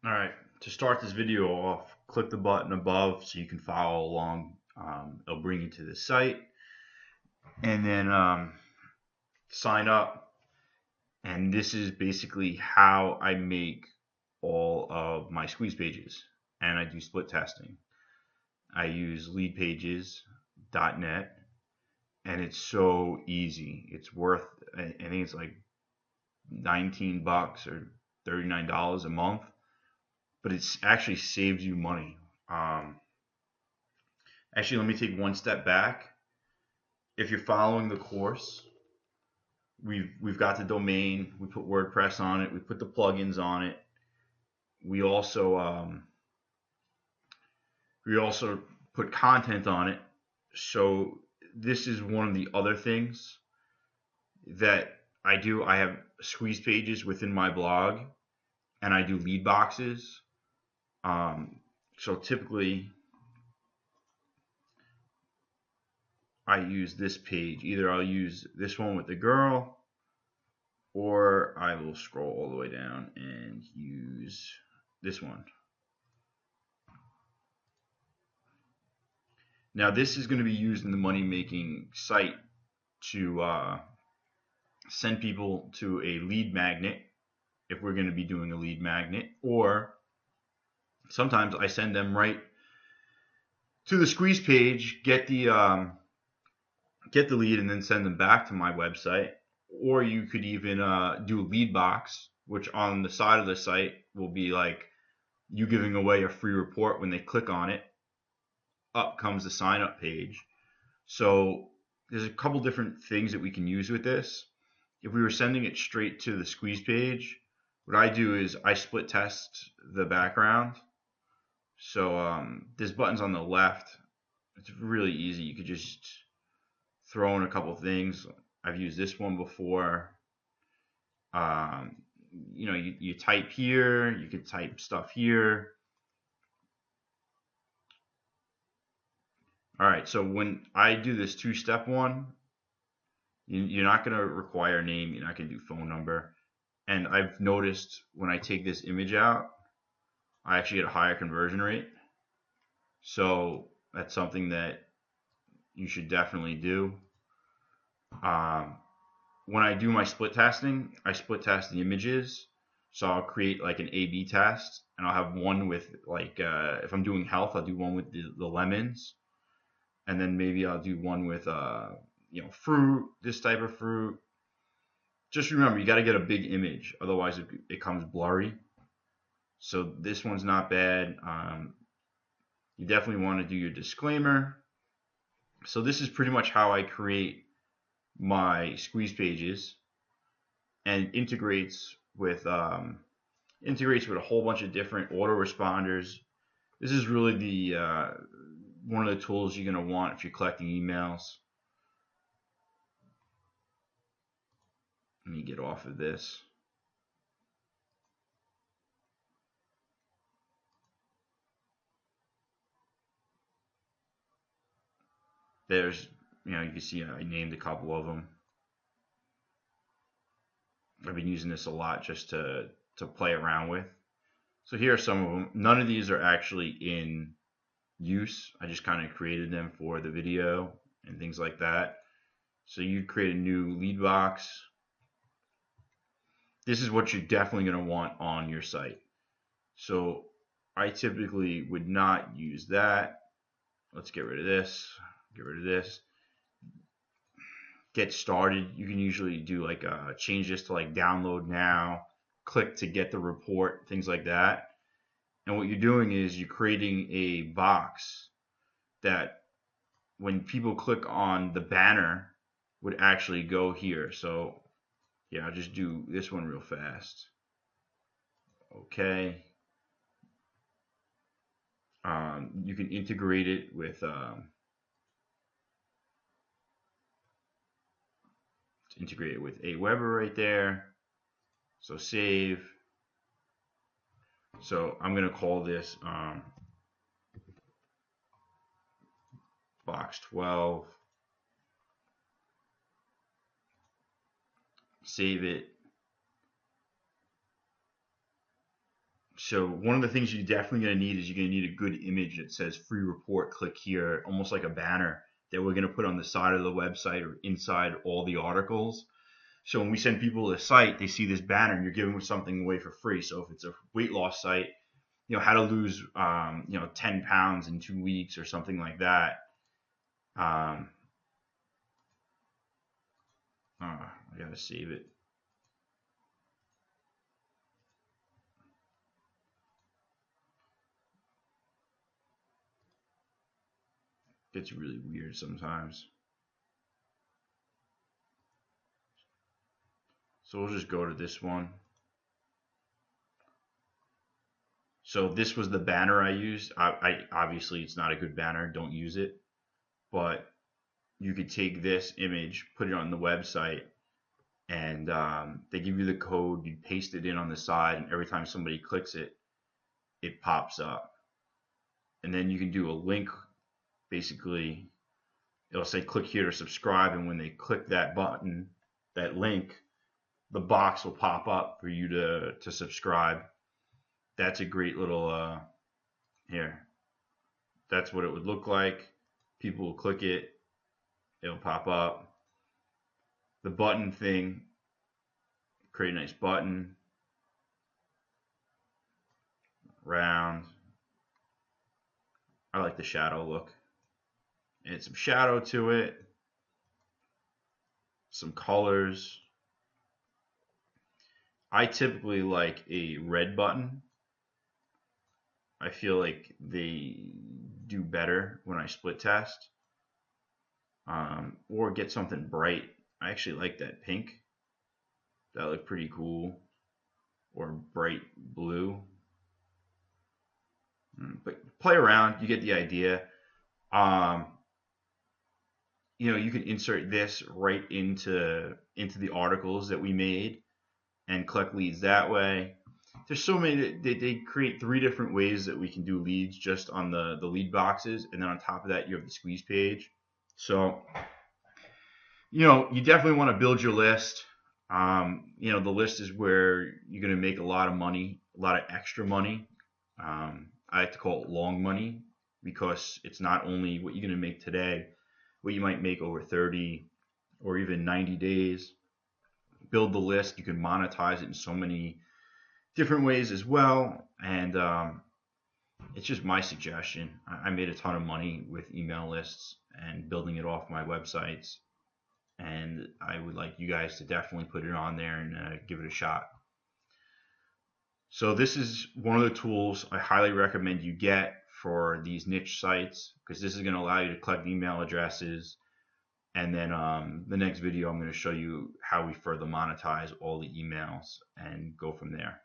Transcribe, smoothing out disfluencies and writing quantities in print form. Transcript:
Alright, to start this video off, click the button above so you can follow along. It'll bring you to the site and then sign up. And this is basically how I make all of my squeeze pages. And I do split testing. I use leadpages.net and it's so easy. It's worth, I think it's like $19 or $39 a month, but it actually saves you money. Um, Actually, let me take one step back. If you're following the course, we've got the domain, we put WordPress on it, we put the plugins on it. We also put content on it. So this is one of the other things that I do. I have squeeze pages within my blog, and I do lead boxes. So typically, I use this page. Either I'll use this one with the girl, or I will scroll all the way down and use this one. Now this is going to be used in the money making site to send people to a lead magnet if we're going to be doing a lead magnet, or sometimes I send them right to the squeeze page, get the lead, and then send them back to my website. Or you could even do a lead box, which on the side of the site will be like you giving away a free report. When they click on it, up comes the sign up page. So there's a couple different things that we can use with this. If we were sending it straight to the squeeze page, what I do is I split test the background. So there's buttons on the left. It's really easy. You could just throw in a couple things. I've used this one before. Um, you type here, you could type stuff here. All right, so when I do this two-step one, you're not going to require a name, you're not going to do phone number. And I've noticed when I take this image out, I actually get a higher conversion rate. So that's something that you should definitely do. When I do my split testing, I split test the images. So I'll create like an A/B test, and I'll have one with like if I'm doing health, I'll do one with the lemons, and then maybe I'll do one with fruit, this type of fruit. Just remember, you got to get a big image, otherwise it comes blurry. So this one's not bad. You definitely want to do your disclaimer. So this is pretty much how I create my squeeze pages, and integrates with a whole bunch of different autoresponders. This is really the one of the tools you're going to want if you're collecting emails. Let me get off of this. There's, you can see I named a couple of them. I've been using this a lot just to play around with. So here are some of them. None of these are actually in use. I just kind of created them for the video and things like that. So you create a new lead box. This is what you're definitely going to want on your site. So I typically would not use that. Let's get rid of this. Get rid of this. Get started. You can usually do like change this to like download now, click to get the report, things like that. And what you're doing is you're creating a box that when people click on the banner would actually go here. So yeah, I'll just do this one real fast. Okay. You can integrate it with Aweber right there. So save. So I'm going to call this box 12. Save it. So one of the things you're definitely going to need is you're going to need a good image that says free report, click here, almost like a banner that we're going to put on the side of the website or inside all the articles. So when we send people to the site, they see this banner and you're giving them something away for free. So if it's a weight loss site, how to lose, 10 pounds in 2 weeks or something like that. Um, I got to save it. It's really weird sometimes. So we'll just go to this one. So this was the banner I used. I obviously it's not a good banner. Don't use it. But you could take this image, put it on the website, and they give you the code. You paste it in on the side, and every time somebody clicks it, it pops up. And then you can do a link. Basically, it'll say click here to subscribe, and when they click that button, that link, the box will pop up for you to subscribe. That's a great little here. That's what it would look like. People will click it, it'll pop up. The button thing, create a nice button, round. I like the shadow look. Add some shadow to it, some colors. I typically like a red button. I feel like they do better when I split test. Or get something bright. I actually like that pink. That looked pretty cool. Or bright blue. But play around, you get the idea. Um, you can insert this right into the articles that we made and collect leads that way. There's so many. They create 3 different ways that we can do leads just on the lead boxes, and then on top of that, you have the squeeze page. So you definitely want to build your list. The list is where you're going to make a lot of money, a lot of extra money. I like to call it long money because it's not only what you're going to make today, what you might make over 30 or even 90 days. Build the list. You can monetize it in so many different ways as well. And it's just my suggestion. I made a ton of money with email lists and building it off my websites. And I would like you guys to definitely put it on there and give it a shot. So this is one of the tools I highly recommend you get for these niche sites because this is going to allow you to collect email addresses. And then the next video, I'm going to show you how we further monetize all the emails and go from there.